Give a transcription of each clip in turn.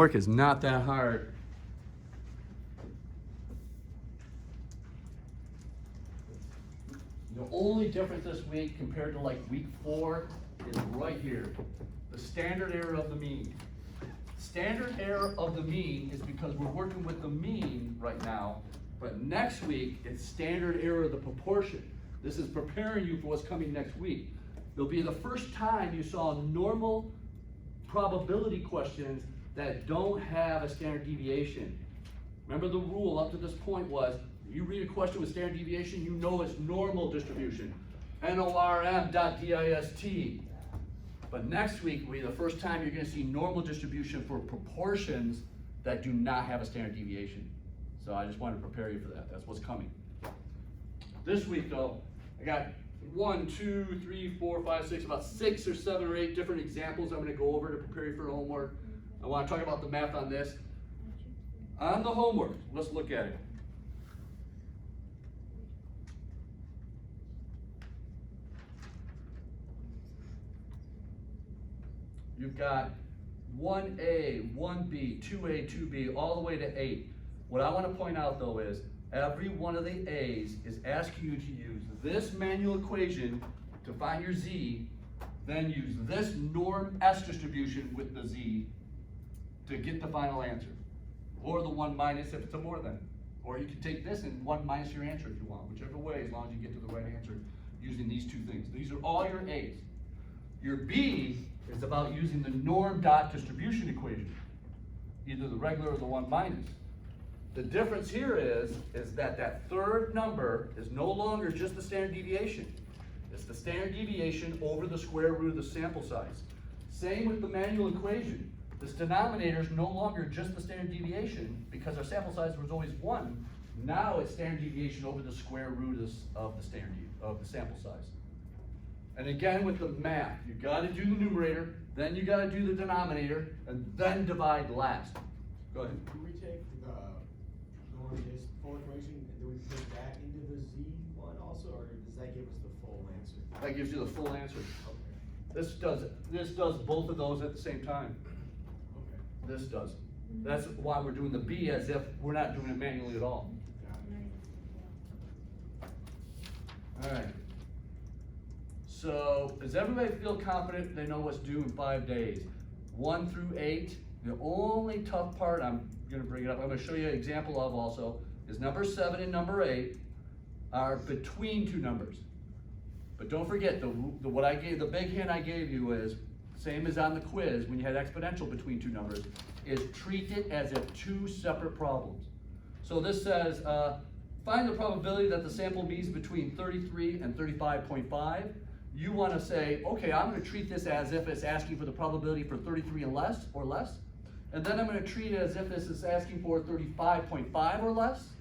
Work is not that hard. The only difference this week compared to like week 4 is right here. The standard error of the mean. Standard error of the mean is because we're working with the mean right now, but next week it's standard error of the proportion. This is preparing you for what's coming next week. It'll be the first time you saw normal probability questions that don't have a standard deviation. Remember the rule up to this point was, you read a question with standard deviation, you know it's normal distribution. NORM.dist. But next week will be the first time you're going to see normal distribution for proportions that do not have a standard deviation. So I just wanted to prepare you for that. That's what's coming. This week though, I got 1, 2, 3, 4, 5, 6, about 6 or 7 or 8 different examples I'm going to go over to prepare you for homework. I want to talk about the math on this. On the homework, let's look at it. You've got 1A, 1B, 2A, 2B, all the way to 8. What I want to point out though is, every one of the A's is asking you to use this manual equation to find your Z, then use this norm S distribution with the Z to get the final answer. Or the 1 minus if it's a more than. Or you can take this and 1 minus your answer if you want, whichever way, as long as you get to the right answer using these two things. These are all your A's. Your B is about using the norm dot distribution equation, either the regular or the 1 minus. The difference here is that that third number is no longer just the standard deviation. It's the standard deviation over the square root of the sample size. Same with the manual equation. This denominator is no longer just the standard deviation because our sample size was always 1. Now it's standard deviation over the square root of the sample size. And again with the math, you got to do the numerator, then you got to do the denominator, and then divide last. Go ahead. Do we take the norm is full equation and do we put that into the Z one also, or does that give us the full answer? That gives you the full answer. Okay. This does both of those at the same time. Okay. This does. That's why we're doing the B as if we're not doing it manually at all. All right. So does everybody feel confident they know what's due in 5 days? 1 through 8. The only tough part, I'm going to bring it up, I'm going to show you an example of also, is number 7 and number 8 are between two numbers. But don't forget, what I gave, the big hint I gave you is, same as on the quiz, when you had exponential between two numbers, is treat it as if two separate problems. So this says, find the probability that the sample mean is between 33 and 35.5. You want to say, okay, I'm going to treat this as if it's asking for the probability for 33 and less, or less. And then I'm going to treat it as if this is asking for 35.5 or less.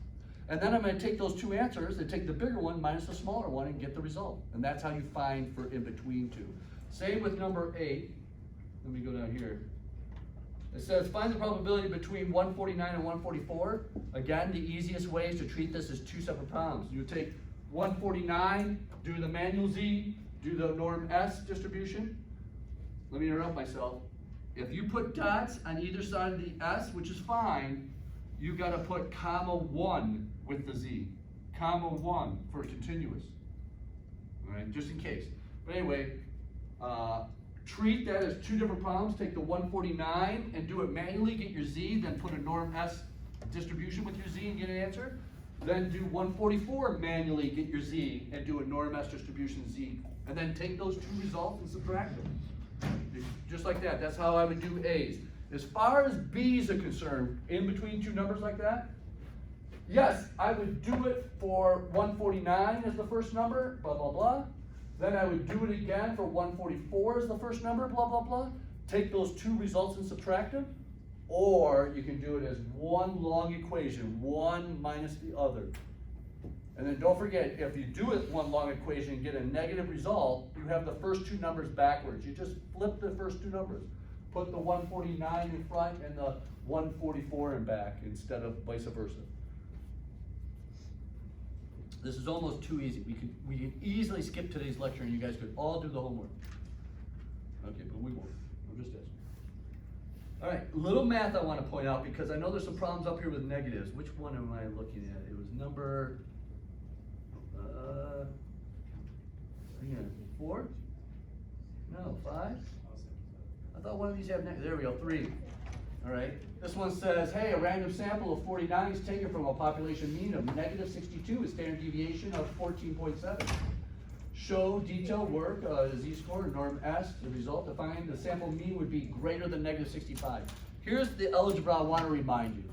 And then I'm going to take those two answers and take the bigger one minus the smaller one and get the result. And that's how you find for in between two. Same with number 8. Let me go down here. It says find the probability between 149 and 144. Again, the easiest way is to treat this as two separate problems. You take 149, do the manual Z, do the norm S distribution. Let me interrupt myself. If you put dots on either side of the S, which is fine, you got to put comma 1 with the Z. Comma 1 for continuous. All right, just in case. But anyway, treat that as two different problems. Take the 149 and do it manually, get your Z, then put a norm S distribution with your Z and get an answer. Then do 144 manually, get your Z, and do a norm S distribution Z. And then take those two results and subtract them. Just like that. That's how I would do A's. As far as B's are concerned, in between two numbers like that, yes, I would do it for 149 as the first number, blah, blah, blah. Then I would do it again for 144 as the first number, blah, blah, blah. Take those two results and subtract them. Or you can do it as one long equation, one minus the other. And then don't forget, if you do it one long equation and get a negative result, you have the first two numbers backwards. You just flip the first two numbers. Put the 149 in front and the 144 in back instead of vice versa. This is almost too easy. We can easily skip today's lecture and you guys could all do the homework. Okay, but we won't. I'm just asking. All right, little math I want to point out because I know there's some problems up here with negatives. Which one am I looking at? It was number, hang on, 4? No, 5? I thought one of these had there we go, 3. All right, this one says, hey, a random sample of 49 is taken from a population mean of negative 62 with standard deviation of 14.7. Show detailed work, z-score, norm S, the result to find the sample mean would be greater than negative 65. Here's the algebra I want to remind you.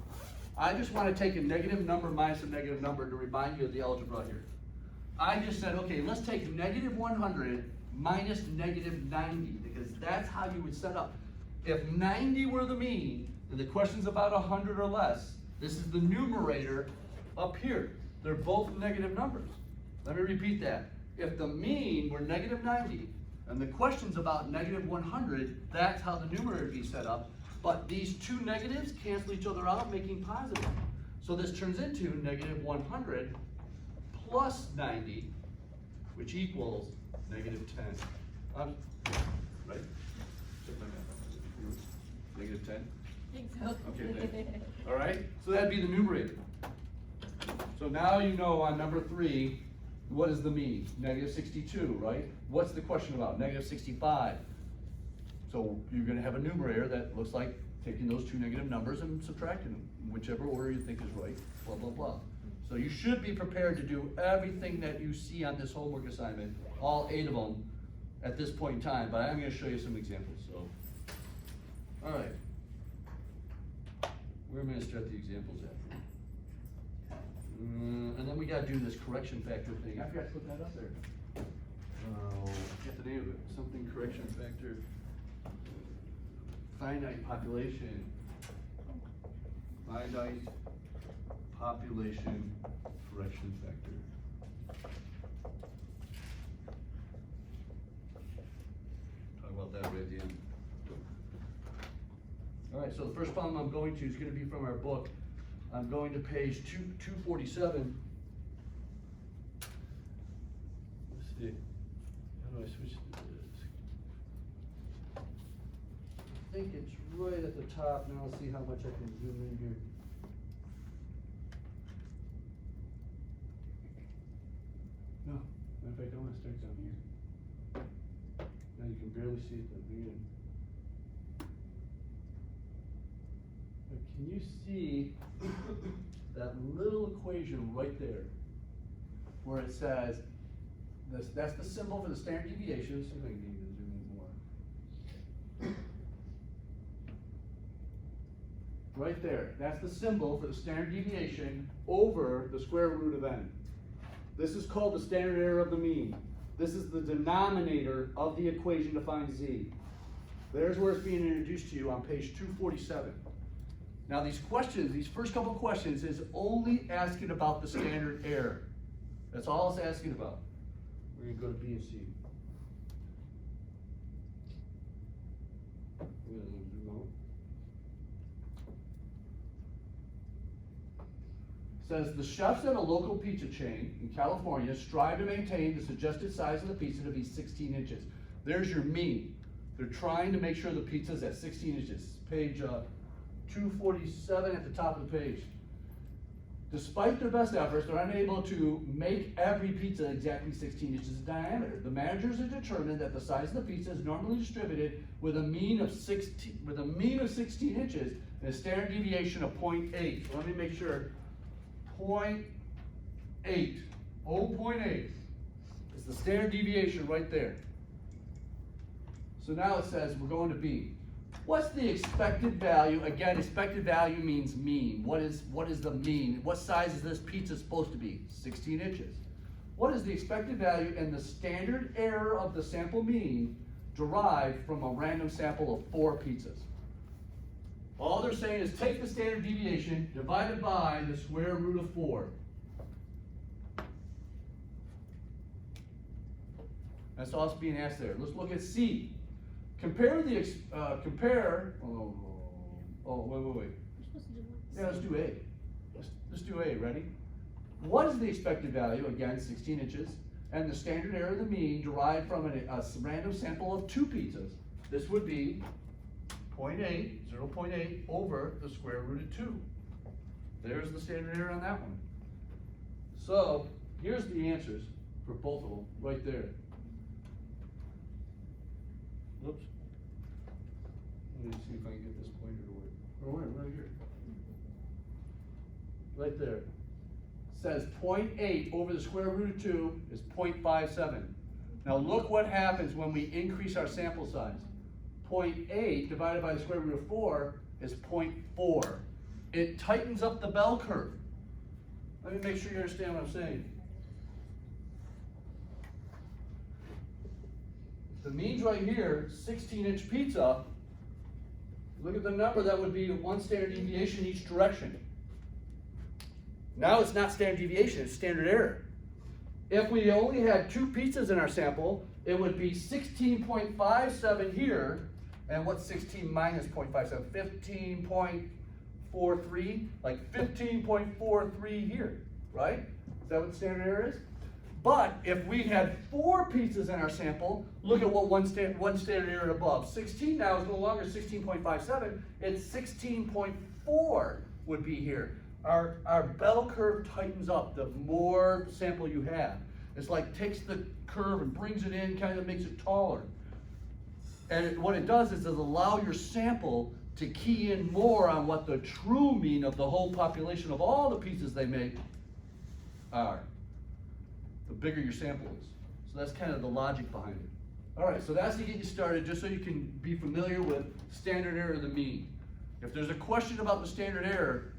I just want to take a negative number minus a negative number to remind you of the algebra here. I just said, okay, let's take negative 100 minus negative 90, because that's how you would set up. If 90 were the mean, and the question's about 100 or less, this is the numerator up here. They're both negative numbers. Let me repeat that. If the mean were negative 90, and the question's about negative 100, that's how the numerator would be set up. But these two negatives cancel each other out, making positive. So this turns into negative 100 plus 90, which equals negative 10. Right? Negative 10? I think so. Okay, thanks. All right, so that'd be the numerator. So now you know on number 3, what is the mean? Negative 62, right? What's the question about? Negative 65. So you're gonna have a numerator that looks like taking those two negative numbers and subtracting them, whichever order you think is right, blah, blah, blah. So you should be prepared to do everything that you see on this homework assignment, all 8 of them, at this point in time, but I'm gonna show you some examples, so. All right. Where am I gonna start the examples at? And then we gotta do this correction factor thing. I forgot to put that up there. Oh, get the name of it. Something correction factor. Finite population. Finite population correction factor. Talk about that right at the end. All right, so the first problem I'm going to is going to be from our book. I'm going to page 247. Let's see. How do I switch to this? I think it's right at the top. Now let's see how much I can zoom in here. No, matter of fact, I want to start down here. Now you can barely see it at the beginning. But can you see that little equation right there where it says this, that's the symbol for the standard deviation. See if I can get you to zoom in more. Right there, that's the symbol for the standard deviation over the square root of n. This is called the standard error of the mean. This is the denominator of the equation to find z. There's where it's being introduced to you on page 247. Now these questions, these first couple questions is only asking about the standard error. That's all it's asking about. We're gonna go to B and C. We're gonna zoom out. Says the chefs at a local pizza chain in California strive to maintain the suggested size of the pizza to be 16 inches. There's your mean. They're trying to make sure the pizza's at 16 inches. Page 247 at the top of the page. Despite their best efforts, they're unable to make every pizza exactly 16 inches in diameter. The managers have determined that the size of the pizza is normally distributed with a mean of 16 inches and a standard deviation of 0.8. So let me make sure. 0.8. 0.8 is the standard deviation right there. So now it says we're going to B. What's the expected value? Again, expected value means mean. What is the mean? What size is this pizza supposed to be? 16 inches. What is the expected value and the standard error of the sample mean derived from a random sample of 4 pizzas? All they're saying is take the standard deviation divided by the square root of 4. That's all that's being asked there. Let's look at C. Compare the, wait. Yeah, let's do A. Let's do A, ready? What is the expected value, again, 16 inches, and the standard error of the mean derived from a random sample of 2 pizzas? This would be 0.8 over the square root of 2. There's the standard error on that one. So here's the answers for both of them right there. Whoops. Let me see if I can get this pointer to work. Oh, right here. Right there. Says 0.8 over the square root of 2 is 0.57. Now look what happens when we increase our sample size. 0.8 divided by the square root of 4 is 0.4. It tightens up the bell curve. Let me make sure you understand what I'm saying. The mean's right here, 16-inch pizza. Look at the number, that would be 1 standard deviation each direction. Now it's not standard deviation, it's standard error. If we only had 2 pizzas in our sample, it would be 16.57 here, and what's 16 minus 0.57? 15.43, like 15.43 here, right? Is that what the standard error is? But if we had 4 pizzas in our sample, look at what one standard error above. 16 now is no longer 16.57, it's 16.4 would be here. Our bell curve tightens up the more sample you have. It's like takes the curve and brings it in, kind of makes it taller. And what it does is allow your sample to key in more on what the true mean of the whole population of all the pizzas they make are. The bigger your sample is. So that's kind of the logic behind it. All right, so that's to get you started, just so you can be familiar with standard error of the mean. If there's a question about the standard error,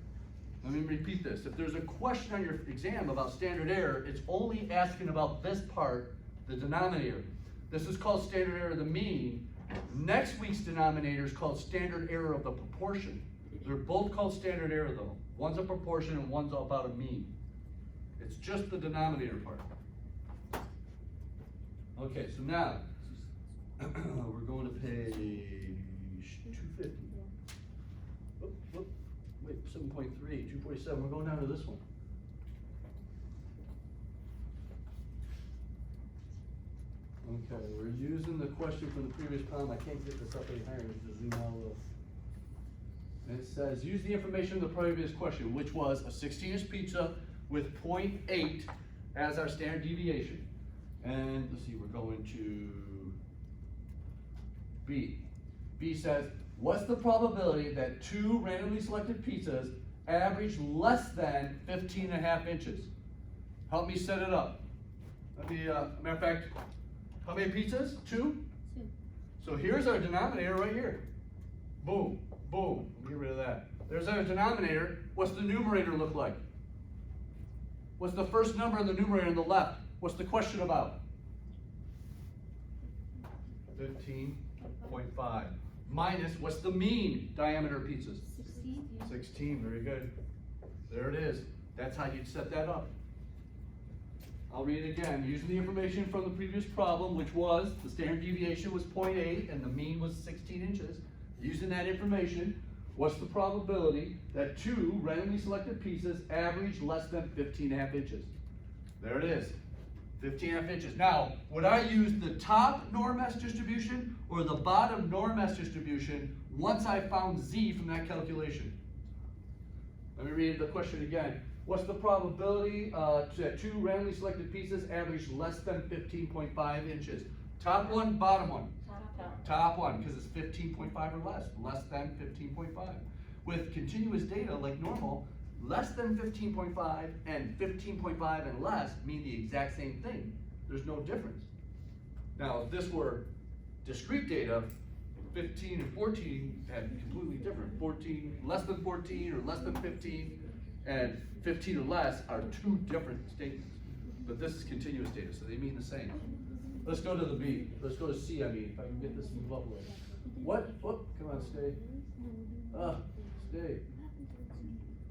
let me repeat this. If there's a question on your exam about standard error, it's only asking about this part, the denominator. This is called standard error of the mean. Next week's denominator is called standard error of the proportion. They're both called standard error though. One's a proportion and one's about a mean. It's just the denominator part. Okay, so now, we're going to page 250. Wait, 7.3, 247, we're going down to this one. Okay, we're using the question from the previous problem. I can't get this up any higher, just zoom out a little. And it says, use the information of the previous question, which was a 16-inch pizza with 0.8 as our standard deviation. And let's see, we're going to B. B says, what's the probability that 2 randomly selected pizzas average less than 15.5 inches? Help me set it up. Let me, matter of fact, how many pizzas? 2? So here's our denominator right here. Boom, boom, get rid of that. There's our denominator. What's the numerator look like? What's the first number in the numerator on the left? What's the question about? 15.5. Minus, what's the mean diameter of pizzas? 16. 16, very good. There it is. That's how you'd set that up. I'll read it again. Using the information from the previous problem, which was the standard deviation was 0.8 and the mean was 16 inches. Using that information, what's the probability that 2 randomly selected pizzas average less than 15.5 inches? There it is. 15.5 inches. Now, would I use the top norm S distribution or the bottom norm S distribution once I found Z from that calculation? Let me read the question again. What's the probability that 2 randomly selected pizzas average less than 15.5 inches? Top one, bottom one? Top one, because it's 15.5 or less than 15.5. With continuous data like normal, less than 15.5 and 15.5 and less mean the exact same thing. There's no difference. Now, if this were discrete data, 15 and 14 had completely different. 14, less than 14 or less than 15, and 15 or less are 2 different statements. But this is continuous data, so they mean the same. Let's go to the B. Let's go to C, I mean, if I can get this to move up a little. What? Come on, stay. Stay.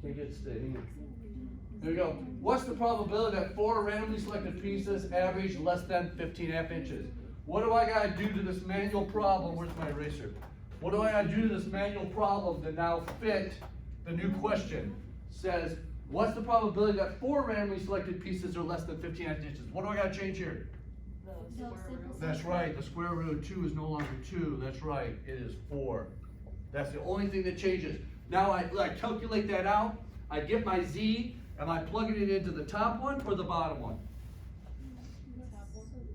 Can't get it to stay. Hang on. There we go. What's the probability that 4 randomly selected pizzas average less than 15.5 inches? What do I gotta do to this manual problem? Where's my eraser? What do I gotta do to this manual problem to now fit the new question? Says, what's the probability that 4 randomly selected pieces are less than 15.5 inches? What do I gotta change here? No, simple. That's right, the square root of 2 is no longer 2, that's right, it is 4. That's the only thing that changes. Now I calculate that out, I get my Z, am I plugging it into the top one or the bottom one?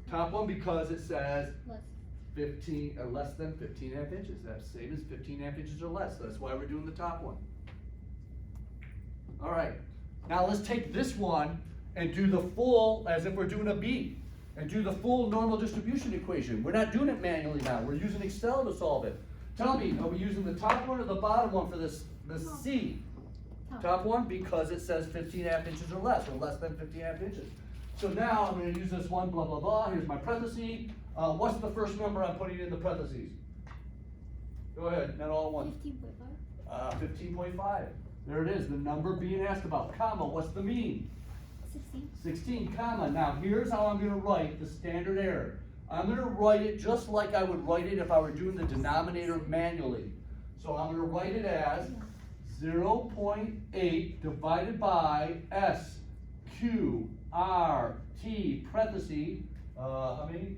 Top one, because it says 15, less than 15.5 inches. That's the same as 15.5 inches or less. So that's why we're doing the top one. All right, now let's take this one and do the full, as if we're doing a B, and do the full normal distribution equation. We're not doing it manually now. We're using Excel to solve it. Tell me, are we using the top one or the bottom one for this C? Top one, because it says 15.5 inches or less than 15.5 inches. So now I'm going to use this one, blah, blah, blah. Here's my parentheses. What's the first number I'm putting in the parentheses? Go ahead, not all at once. 15.5. 15.5. There it is, the number being asked about, comma, what's the mean? 16. 16, comma. Now here's how I'm going to write the standard error. I'm going to write it just like I would write it if I were doing the denominator manually. So I'm going to write it as 0.8 divided by S, Q, R, T, parenthesis, how many?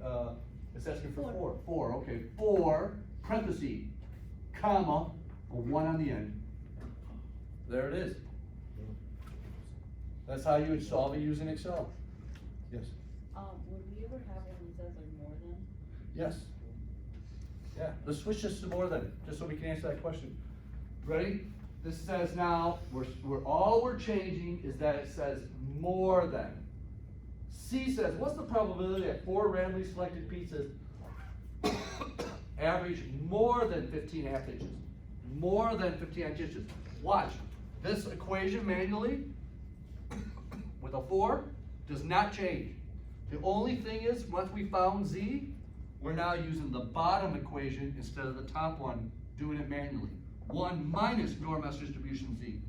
It's asking for 4. 4, okay. 4, parenthesis, comma, a 1 on the end. There it is. That's how you would solve it using Excel. Yes. Would we ever have one that says like more than? Yes. Yeah, let's switch this to more than, just so we can answer that question. Ready? This says now, all we're changing is that it says more than. C says, what's the probability that 4 randomly selected pizzas average more than 15.5 inches? More than 15.5 inches. Watch, this equation manually with a 4 does not change. The only thing is, once we found Z, we're now using the bottom equation instead of the top one, doing it manually. 1 minus norm S distribution Z.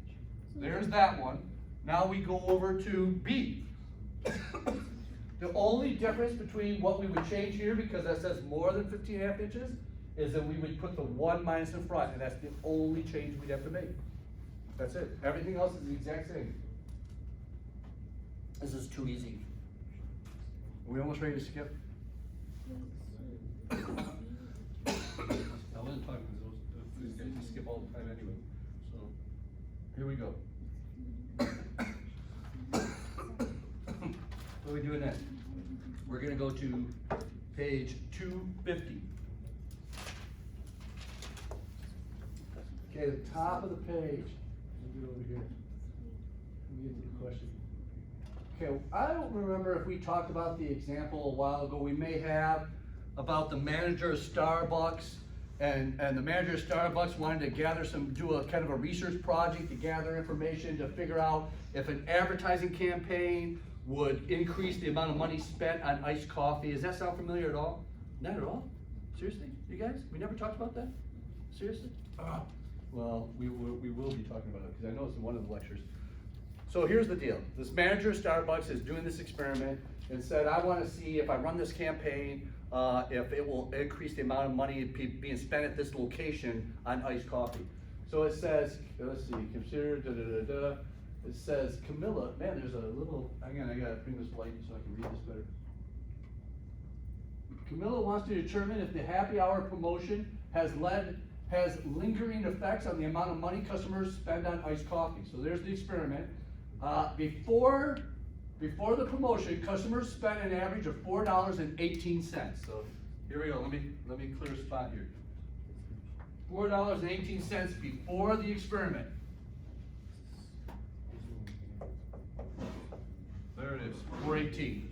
There's that one. Now we go over to B. The only difference between what we would change here, because that says more than 15.5 inches, is that we would put the 1 minus in front, and that's the only change we'd have to make. That's it. Everything else is the exact same. This is too easy. Are we almost ready to skip? I wasn't talking because these guys just skip all the time anyway, so. Here we go. What are we doing next? We're gonna go to page 250. Okay, the top of the page. Let me get over here. Let me get to the question. Okay, I don't remember if we talked about the example a while ago. We may have, about the manager of Starbucks, and the manager of Starbucks wanted to do a kind of a research project to gather information to figure out if an advertising campaign would increase the amount of money spent on iced coffee. Does that sound familiar at all? Not at all? Seriously, you guys? We never talked about that? Seriously? Well, we will be talking about it, because I know it's in one of the lectures. So here's the deal. This manager of Starbucks is doing this experiment and said, I want to see if I run this campaign, if it will increase the amount of money being spent at this location on iced coffee. So it says, let's see, consider da-da-da-da. It says, Camilla, man, there's a little, again, I gotta bring this light so I can read this better. Camilla wants to determine if the happy hour promotion has lingering effects on the amount of money customers spend on iced coffee. So there's the experiment. Before the promotion, customers spent an average of $4.18. So here we go. Let me clear a spot here. $4.18 before the experiment. There it is, 418.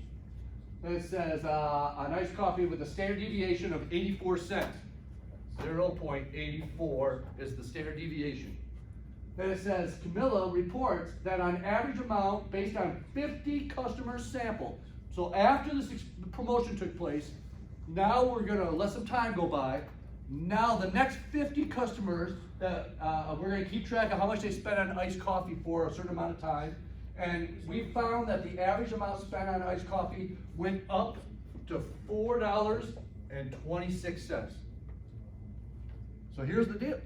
Then it says an iced coffee with a standard deviation of 84 cents. 0.84 is the standard deviation. Then it says Camilla reports that on average amount based on 50 customers sampled. So after this promotion took place, now we're gonna let some time go by. Now the next 50 customers that we're gonna keep track of how much they spent on iced coffee for a certain amount of time. And we found that the average amount spent on iced coffee went up to $4.26. So here's the deal.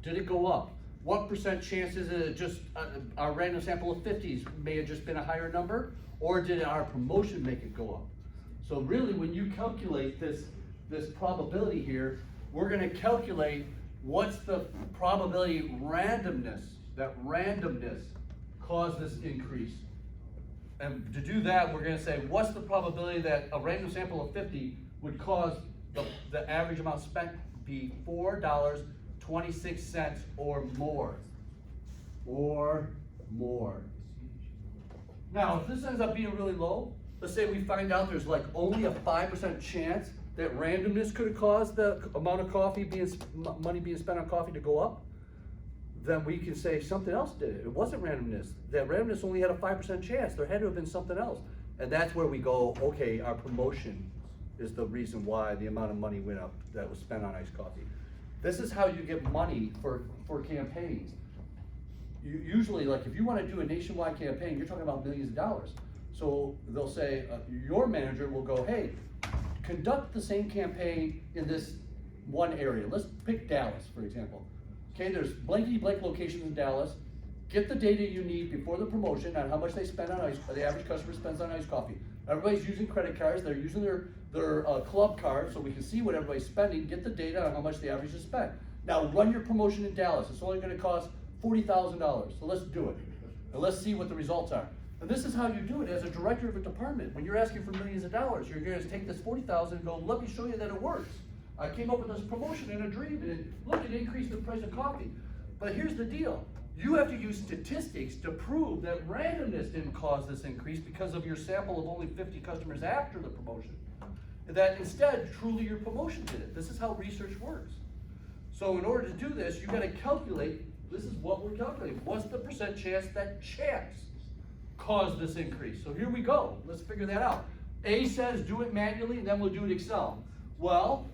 Did it go up? What percent chances is it just our random sample of 50s may have just been a higher number, or did our promotion make it go up? So really, when you calculate this probability here, we're gonna calculate what's the probability that randomness caused this increase. And to do that, we're gonna say, what's the probability that a random sample of 50 would cause the average amount spent be $4.26 or more. Or more. Now, if this ends up being really low, let's say we find out there's like only a 5% chance that randomness could have caused the amount of money being spent on coffee to go up, then we can say something else did it. It wasn't randomness. That randomness only had a 5% chance. There had to have been something else. And that's where we go, okay, our promotion is the reason why the amount of money went up that was spent on iced coffee. This is how you get money for campaigns. Usually, like if you want to do a nationwide campaign, you're talking about millions of dollars. So they'll say, your manager will go, hey, conduct the same campaign in this one area. Let's pick Dallas, for example. Okay, there's blankety blank locations in Dallas. Get the data you need before the promotion on how much they spend on the average customer spends on iced coffee. Everybody's using credit cards, they're using their club card, so we can see what everybody's spending, get the data on how much the average is spent. Now run your promotion in Dallas. It's only gonna cost $40,000, so let's do it. And let's see what the results are. And this is how you do it as a director of a department. When you're asking for millions of dollars, you're gonna take this $40,000 and go, let me show you that it works. I came up with this promotion in a dream, and look, it increased the price of coffee. But here's the deal. You have to use statistics to prove that randomness didn't cause this increase because of your sample of only 50 customers after the promotion. And that instead, truly your promotion did it. This is how research works. So in order to do this, you gotta calculate, this is what we're calculating. What's the percent chance that chance caused this increase? So here we go, let's figure that out. A says do it manually, and then we'll do it Excel. Well,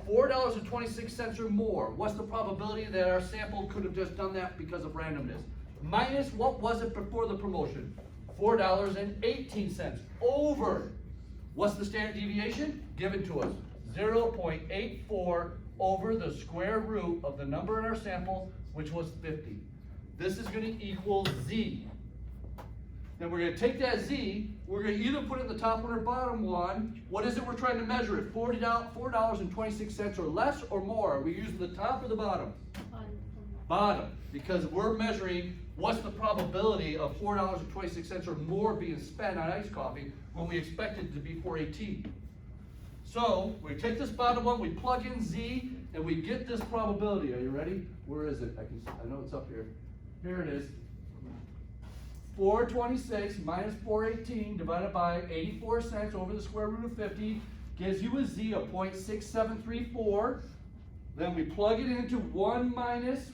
$4.26 or more. What's the probability that our sample could have just done that because of randomness? Minus what was it before the promotion? $4.18. Over. What's the standard deviation? Given to us. 0.84 over the square root of the number in our sample, which was 50. This is going to equal Z. Then we're going to take that Z, we're going to either put it in the top one or bottom one. What is it we're trying to measure? It $4.26 or less or more? Are we using the top or the bottom? Bottom, because we're measuring what's the probability of $4.26 or more being spent on iced coffee when we expect it to be $4.18. So we take this bottom one, we plug in Z, and we get this probability. Are you ready? Where is it? I know it's up here. Here it is. 426 minus 418 divided by 84 cents over the square root of 50 gives you a Z of 0.6734. Then we plug it into 1 minus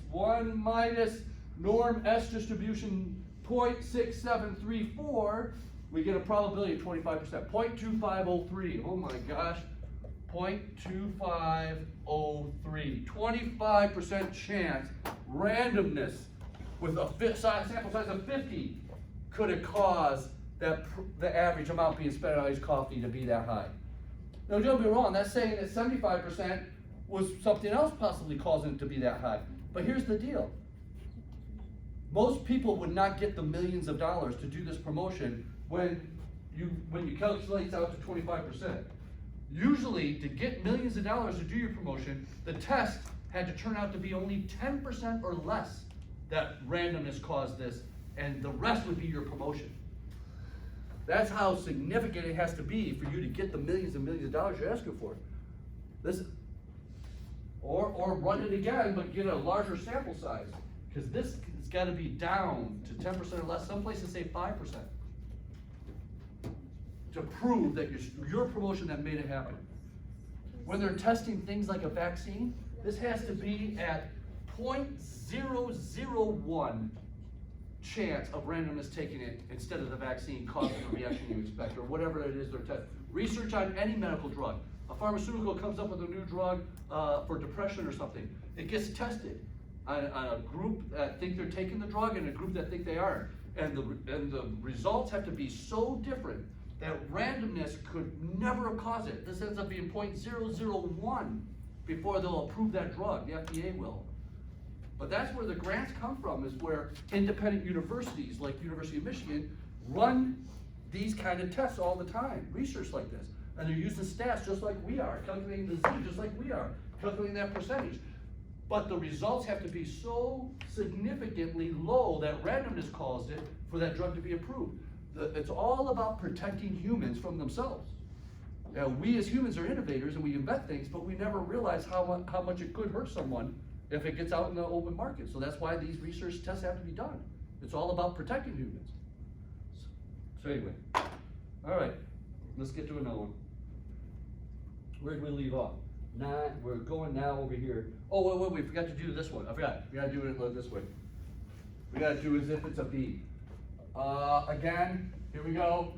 norm S distribution 0.6734. We get a probability of 25%, 0.2503. Oh my gosh, 0.2503. 25% chance, randomness with a sample size of 50 could have caused the average amount being spent on iced coffee to be that high. Now don't be wrong, that's saying that 75% was something else possibly causing it to be that high. But here's the deal. Most people would not get the millions of dollars to do this promotion when you calculate it out to 25%. Usually, to get millions of dollars to do your promotion, the test had to turn out to be only 10% or less that randomness caused this, and the rest would be your promotion. That's how significant it has to be for you to get the millions and millions of dollars you're asking for. Or run it again, but get a larger sample size, because this has got to be down to 10% or less. Some places say 5%. To prove that your promotion that made it happen. When they're testing things like a vaccine, this has to be at 0.001 chance of randomness taking it instead of the vaccine causing the reaction you expect, or whatever it is they're testing. Research on any medical drug. A pharmaceutical comes up with a new drug for depression or something. It gets tested on a group that think they're taking the drug and a group that think they aren't. And the results have to be so different that randomness could never have caused it. This ends up being 0.001 before they'll approve that drug, the FDA will. But that's where the grants come from, is where independent universities like University of Michigan run these kind of tests all the time, research like this. And they're using stats just like we are, calculating the Z just like we are, calculating that percentage. But the results have to be so significantly low that randomness caused it for that drug to be approved. It's all about protecting humans from themselves. Now, we as humans are innovators and we invent things, but we never realize how much it could hurt someone if it gets out in the open market. So that's why these research tests have to be done. It's all about protecting humans. So anyway, all right, let's get to another one. Where did we leave off? 9, we're going now over here. Oh, wait, we forgot to do this one. I forgot. We gotta do it this way. We gotta do as if it's a B. Again, here we go.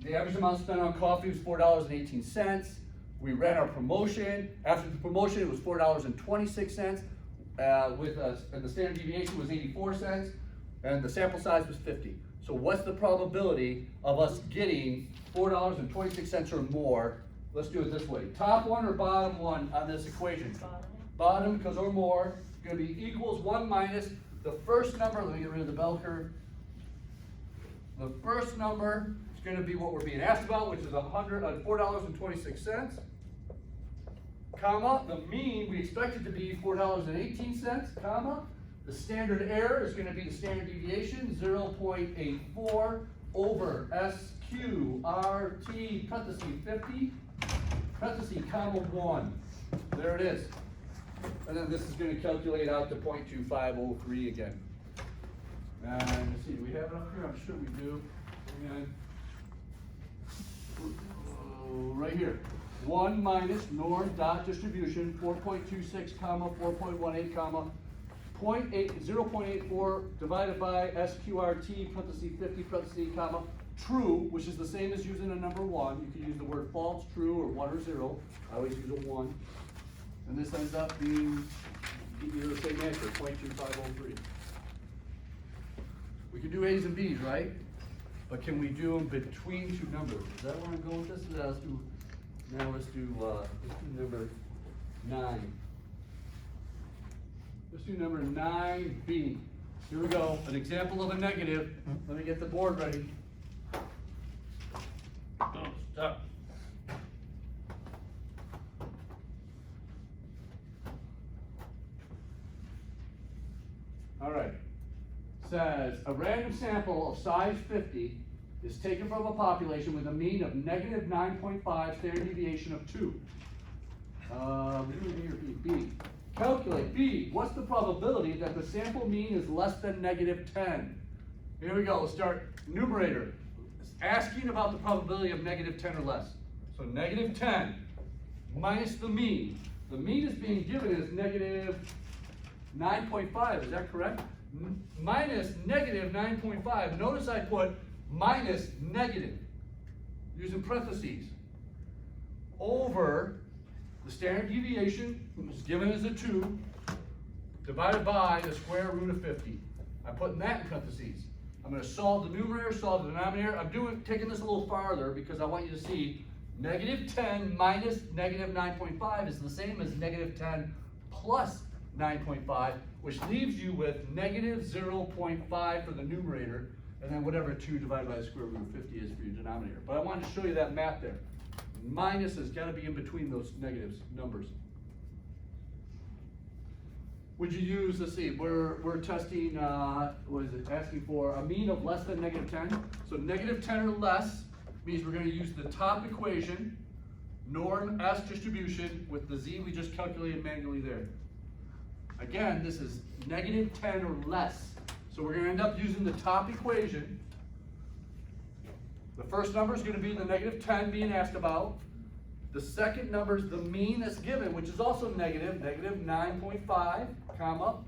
The average amount spent on coffee was $4.18. We ran our promotion. After the promotion, it was $4.26. And the standard deviation was 84 cents, and the sample size was 50. So what's the probability of us getting $4.26 or more? Let's do it this way. Top one or bottom one on this equation? Bottom. Bottom, because or more, gonna be equals 1 minus the first number. Let me get rid of the bell curve. The first number is gonna be what we're being asked about, which is $4.26, comma, the mean, we expect it to be $4.18, comma, the standard error is gonna be the standard deviation, 0.84 over SQRT, parenthesis 50, parenthesis, comma 1. There it is. And then this is gonna calculate out to 0.2503 again. And let's see, do we have it up here? I'm sure we do. And, right here. 1 minus norm dot distribution, 4.26 comma 4.18 comma 0.84 divided by SQRT parenthesis 50 parenthesis comma true, which is the same as using a number 1. You can use the word false, true, or 1 or 0. I always use a 1. And this ends up being the same answer, 0.2503. We can do A's and B's, right? But can we do them between two numbers? Is that where I'm going with this? Let's do number 9. Let's do number 9B. Here we go, an example of a negative. Let me get the board ready. Oh, stop. All right. Says a random sample of size 50 is taken from a population with a mean of negative 9.5, standard deviation of 2. B. Calculate, B, what's the probability that the sample mean is less than negative 10? Here we go, we'll start numerator. It's asking about the probability of negative 10 or less. So negative 10 minus the mean. The mean is being given as negative 9.5, is that correct? Minus negative 9.5. Notice I put minus negative, using parentheses, over the standard deviation, which is given as a 2, divided by the square root of 50. I'm putting that in parentheses. I'm going to solve the numerator, solve the denominator. I'm taking this a little farther because I want you to see negative 10 minus negative 9.5 is the same as negative 10 plus 9.5, which leaves you with negative 0.5 for the numerator, and then whatever 2 divided by the square root of 50 is for your denominator. But I wanted to show you that math there. Minus has got to be in between those negatives numbers. Would you use, let's see, we're testing, what is it, asking for a mean of less than negative 10. So negative 10 or less means we're going to use the top equation, norm S distribution, with the Z we just calculated manually there. Again, this is negative 10 or less. So we're going to end up using the top equation. The first number is going to be the negative 10 being asked about. The second number is the mean that's given, which is also negative, negative 9.5, comma.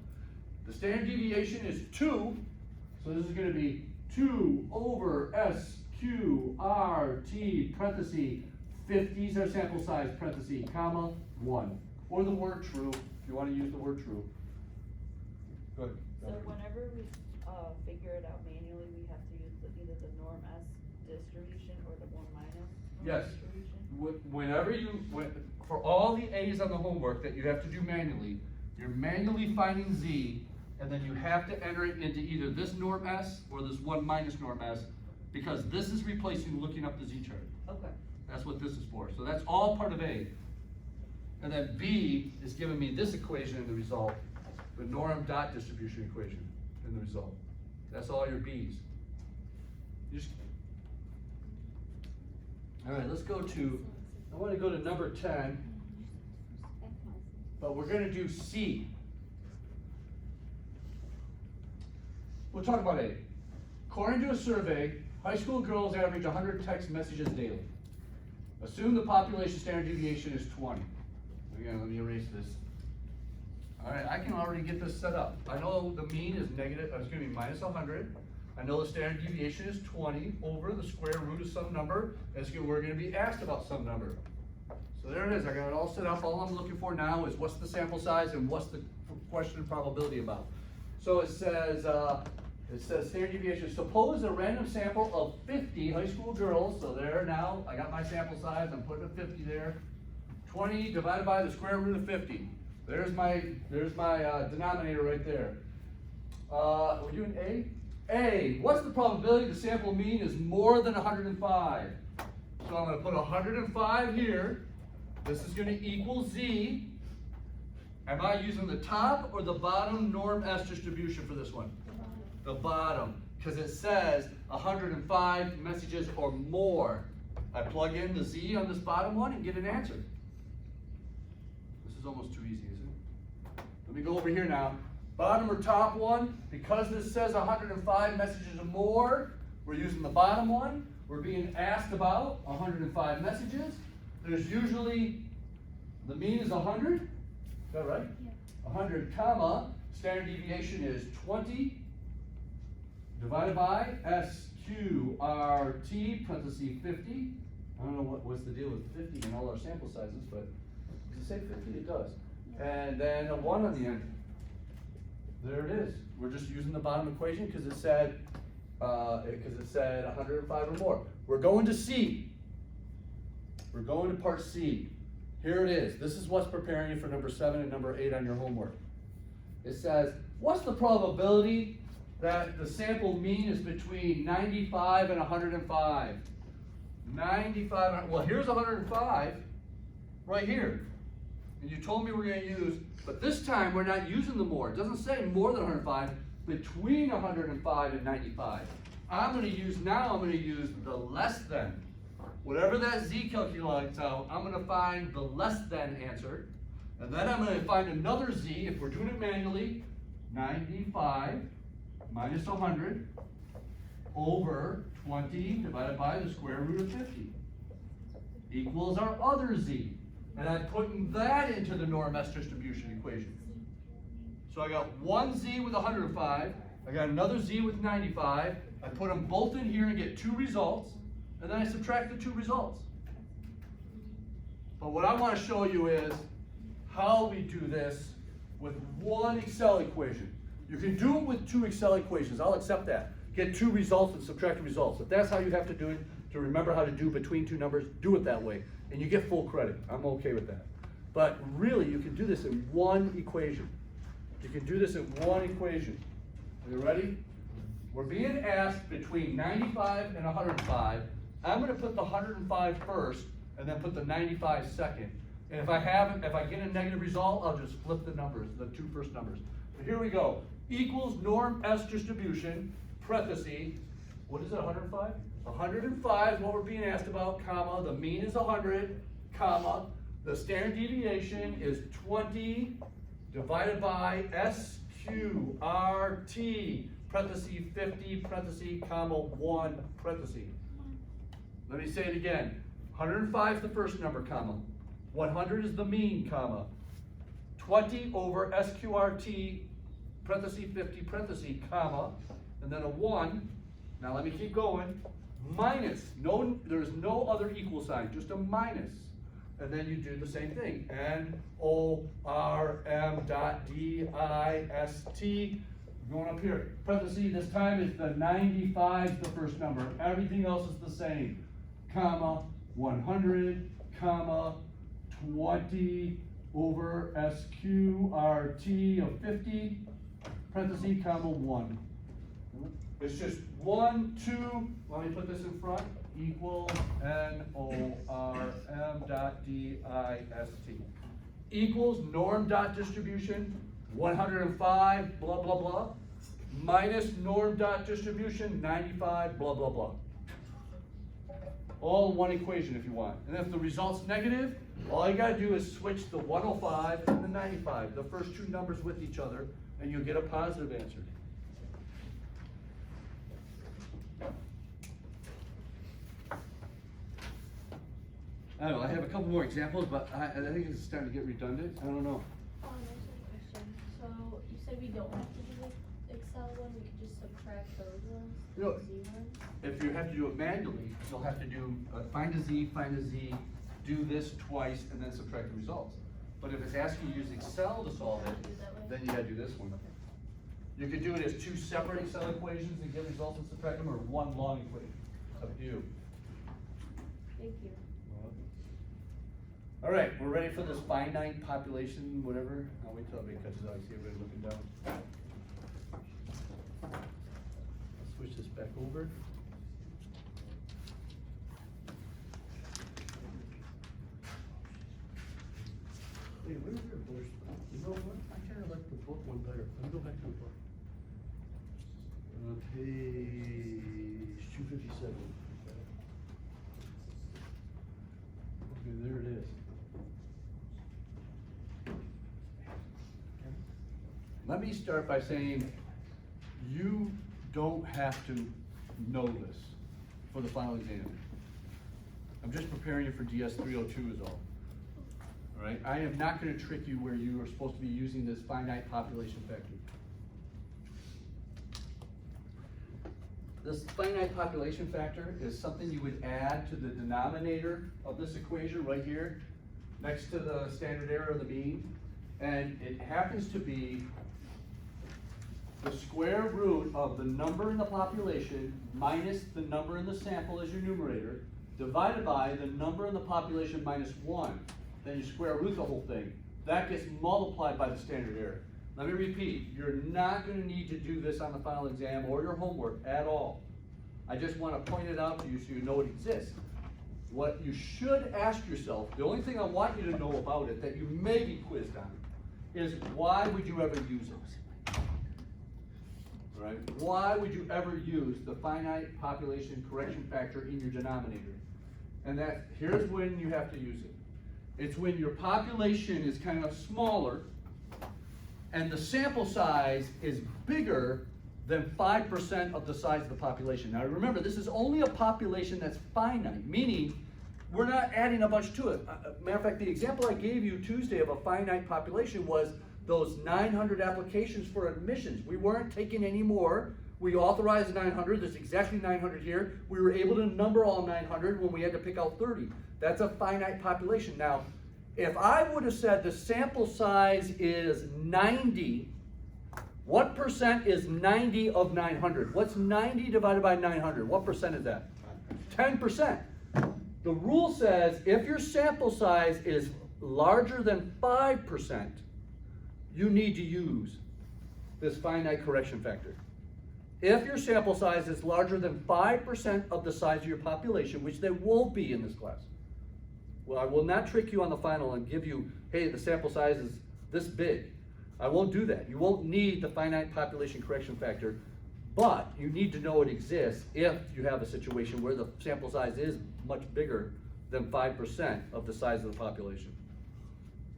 The standard deviation is 2. So this is going to be 2 over SQRT, parenthesis, 50 is our sample size, parenthesis, comma, 1. Or the word true, if you want to use the word true. Go ahead. So whenever we figure it out manually, we have to use either the norm S distribution or the 1 minus norm Yes. distribution? For all the A's on the homework that you have to do manually, you're manually finding Z, and then you have to enter it into either this norm S or this 1 minus norm S, because this is replacing looking up the Z chart. Okay. That's what this is for. So that's all part of A. And then B is giving me this equation in the result, the norm dot distribution equation in the result. That's all your B's. All right, let's go to, I want to go to number 10, but we're gonna do C. We'll talk about A. According to a survey, high school girls average 100 text messages daily. Assume the population standard deviation is 20. Again, let me erase this. All right, I can already get this set up. I know the mean is negative, it's gonna be minus 100. I know the standard deviation is 20 over the square root of some number. We're gonna be asked about some number. So there it is, I got it all set up. All I'm looking for now is what's the sample size and what's the question probability about. So it says standard deviation. Suppose a random sample of 50 high school girls, so there now, I got my sample size, I'm putting a 50 there. 20 divided by the square root of 50. There's my denominator right there. We're doing A? A, what's the probability the sample mean is more than 105? So I'm gonna put 105 here. This is gonna equal Z. Am I using the top or the bottom norm S distribution for this one? The bottom, because it says 105 messages or more. I plug in the Z on this bottom one and get an answer. This is almost too easy, isn't it? Let me go over here now. Bottom or top one, because this says 105 messages or more, we're using the bottom one. We're being asked about 105 messages. There's usually, the mean is 100, is that right? Yeah. 100 comma, standard deviation is 20 divided by SQRT, parenthesis 50. I don't know what's the deal with 50 in all our sample sizes, but does it say 50? It does. And then a 1 on the end. There it is. We're just using the bottom equation because it said 105 or more. We're going to C. We're going to part C. Here it is. This is what's preparing you for number 7 and number 8 on your homework. It says, what's the probability that the sample mean is between 95 and 105? 95, well, here's 105 right here. And you told me we're going to use, but this time we're not using the more. It doesn't say more than 105, between 105 and 95. I'm going to use the less than. Whatever that Z calculates out, I'm going to find the less than answer. And then I'm going to find another Z, if we're doing it manually, 95 minus 100 over 20 divided by the square root of 50 equals our other Z. And I'm putting that into the norm S distribution equation. So I got one Z with 105, I got another Z with 95, I put them both in here and get 2 results, and then I subtract the 2 results. But what I want to show you is how we do this with one Excel equation. You can do it with 2 Excel equations, I'll accept that. Get 2 results and subtract the results. If that's how you have to do it, to remember how to do between 2 numbers, do it that way. And you get full credit. I'm okay with that. But really, you can do this in one equation. You can do this in one equation. Are you ready? We're being asked between 95 and 105. I'm going to put the 105 first, and then put the 95 second. And if I get a negative result, I'll just flip the numbers, the 2 first numbers. But here we go. Equals norm S distribution, parenthesis, what is it, 105? 105 is what we're being asked about, comma, the mean is 100, comma, the standard deviation is 20 divided by SQRT, parenthesis 50, parenthesis, comma, 1, parenthesis. Let me say it again. 105 is the first number, comma. 100 is the mean, comma. 20 over SQRT, parenthesis 50, parenthesis, comma, and then a 1. Now let me keep going. Minus, there's no other equal sign, just a minus. And then you do the same thing. NORM.DIST. Going up here. Parenthesis, this time is the 95 is the first number. Everything else is the same. Comma, 100, comma, 20 over SQRT of 50, parenthesis, comma, 1. It's just 1, 2, let me put this in front, equals NORM.DIST. equals norm dot distribution, 105, blah, blah, blah, minus norm dot distribution, 95, blah, blah, blah. All in one equation if you want. And if the result's negative, all you gotta do is switch the 105 and the 95, the first two numbers with each other, and you'll get a positive answer. I don't know, I have a couple more examples, but I think it's starting to get redundant. I don't know. There's a question. So you said we don't have to do the Excel one, we could just subtract those ones, You know, Z ones? if you have to do it manually, you'll have to do, find a Z, do this twice, and then subtract the results. But if it's asking you to use Excel to solve it, then you gotta do this one. You could do it as two separate Excel equations and get results and subtract them, or one long equation. It's up to you. Thank you. All right, we're ready for this finite population, whatever. I'll wait till everybody catches up. I see everybody looking down. I'll switch this back over. Hey, where's your voice? You know what? I kinda like the book one better. Let me go back to the book. Page 257. Okay, there it is. Let me start by saying, you don't have to know this for the final exam. I'm just preparing you for DS 302 is all. All right, I am not gonna trick you where you are supposed to be using this finite population factor. This finite population factor is something you would add to the denominator of this equation right here, next to the standard error of the mean. And it happens to be the square root of the number in the population minus the number in the sample as your numerator, divided by the number in the population minus 1. Then you square root the whole thing. That gets multiplied by the standard error. Let me repeat, you're not gonna need to do this on the final exam or your homework at all. I just wanna point it out to you so you know it exists. What you should ask yourself, the only thing I want you to know about it that you may be quizzed on, is why would you ever use it? Right? Why would you ever use the finite population correction factor in your denominator? And that, here's when you have to use it. It's when your population is kind of smaller and the sample size is bigger than 5% of the size of the population. Now remember, this is only a population that's finite, meaning we're not adding a bunch to it. Matter of fact, the example I gave you Tuesday of a finite population was those 900 applications for admissions. We weren't taking any more. We authorized 900, there's exactly 900 here. We were able to number all 900 when we had to pick out 30. That's a finite population. Now, if I would have said the sample size is 90, what percent is 90 of 900? What's 90 divided by 900? What percent is that? 10%. The rule says if your sample size is larger than 5%, you need to use this finite correction factor. If your sample size is larger than 5% of the size of your population, which they won't be in this class, well, I will not trick you on the final and give you, hey, the sample size is this big. I won't do that. You won't need the finite population correction factor, but you need to know it exists if you have a situation where the sample size is much bigger than 5% of the size of the population.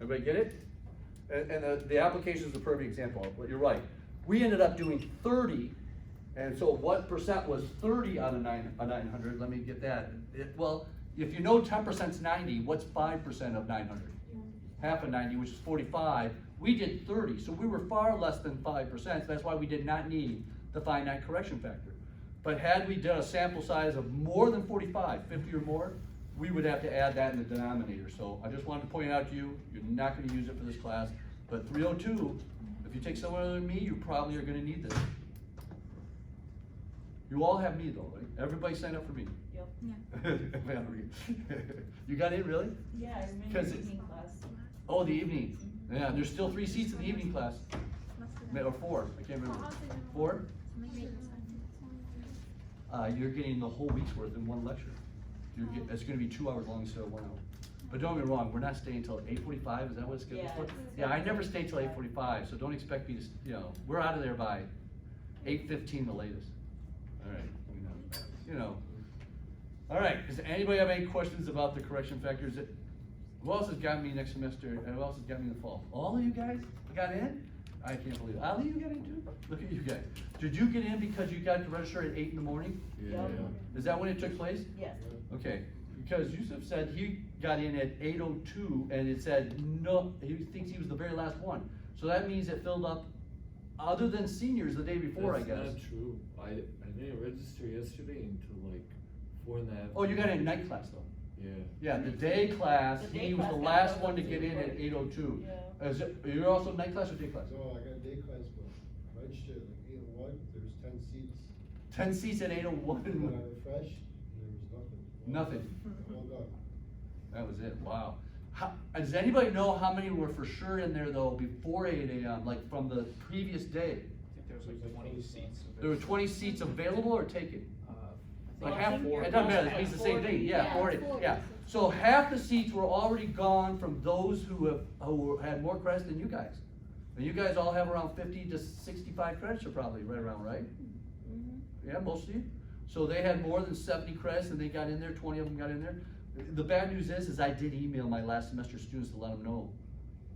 Everybody get it? And the application is a perfect example. Well, you're right. We ended up doing 30, and so what percent was 30 out of 900? Let me get that. Well, if you know 10% is 90, what's 5% of 900? Half of 90, which is 45. We did 30, so we were far less than 5%. So that's why we did not need the finite correction factor. But had we done a sample size of more than 45, 50 or more, we would have to add that in the denominator. So I just wanted to point out to you, you're not going to use it for this class. But 302, if you take someone other than me, you probably are going to need this. You all have me though, right? Everybody signed up for me. Yep. Yeah. Valerie. You got in, really? Yeah, I remember Because the evening class. Oh, the evening. Yeah, there's still 3 seats in the evening class. Or 4, I can't remember. 4? You're getting the whole week's worth in one lecture. It's gonna be 2 hours long instead of 1 hour. But don't get me wrong, we're not staying till 8:45, is that what it's scheduled Yeah, for? it's Yeah, I never scheduled stay till 8:45, so don't expect me to, we're out of there by 8:15 the latest. All right, All right, does anybody have any questions about the correction factors? Who else has got me next semester, and who else has got me in the fall? All of you guys got in? I can't believe it. Ali, you got in too? Look at you guys. Did you get in because you got to register at 8 in the morning? Yup. Is that when it took place? Yes. Okay, because Yusuf said he got in at 8:02 and it said no, he thinks he was the very last one. So that means it filled up, other than seniors the day before, I guess. That's not true. I didn't register yesterday until like 4:30. Oh, you got in night class though? Yeah. Yeah, the day class, The day he was class the got last filled one up to get in at super 8:02. Yeah. You're also night class or day class? So I got day class, but registered like 8:01, there was 10 seats. 10 seats at When I 8:01. refreshed, there was nothing. Nothing. All gone. That was it, wow. Does anybody know how many were for sure in there though before 8 AM, like from the previous day? I think there was like 20 seats. There were 20 seats available or taken? Like I half, think it doesn't matter, it it's means the same thing, yeah, Yeah, 40, 40. yeah. So half the seats were already gone from those who had more credits than you guys. And you guys all have around 50 to 65 credits are probably right around, right? Yeah, most of you. So they had more than 70 credits and they got in there, 20 of them got in there. The bad news is I did email my last semester students to let them know.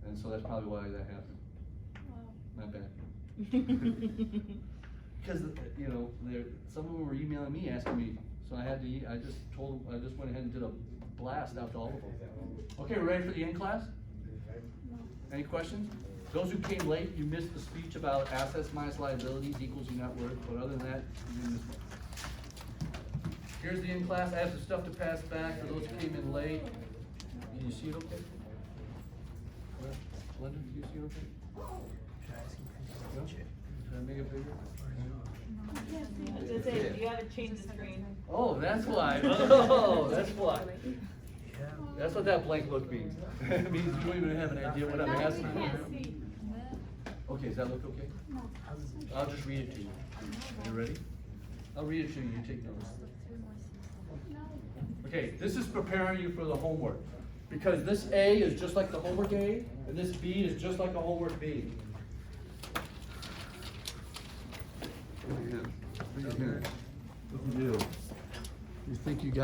And so that's probably why that happened. Wow. Not bad. Because, some of them were emailing me, asking me, so I just went ahead and did a blast out to all of them. Okay, we're ready for the end class? Any questions? Those who came late, you missed the speech about assets minus liabilities equals your net worth, but other than that, you didn't miss one. Here's the end class, I have some stuff to pass back for those who came in late. Can you see it okay? Linda, do you see it okay? No? Should I make it bigger? I was gonna say, you haven't changed the screen. Oh, that's why. Oh, that's why. That's what that blank look means. It means you don't even have an idea what I'm Now we asking. can't see. Okay, does that look okay? No. I'll just read it to you. Are you ready? I'll read it to you, you take notes. Okay, this is preparing you for the homework. Because this A is just like the homework A, and this B is just like the homework B. Look at him. Look at you. You think you got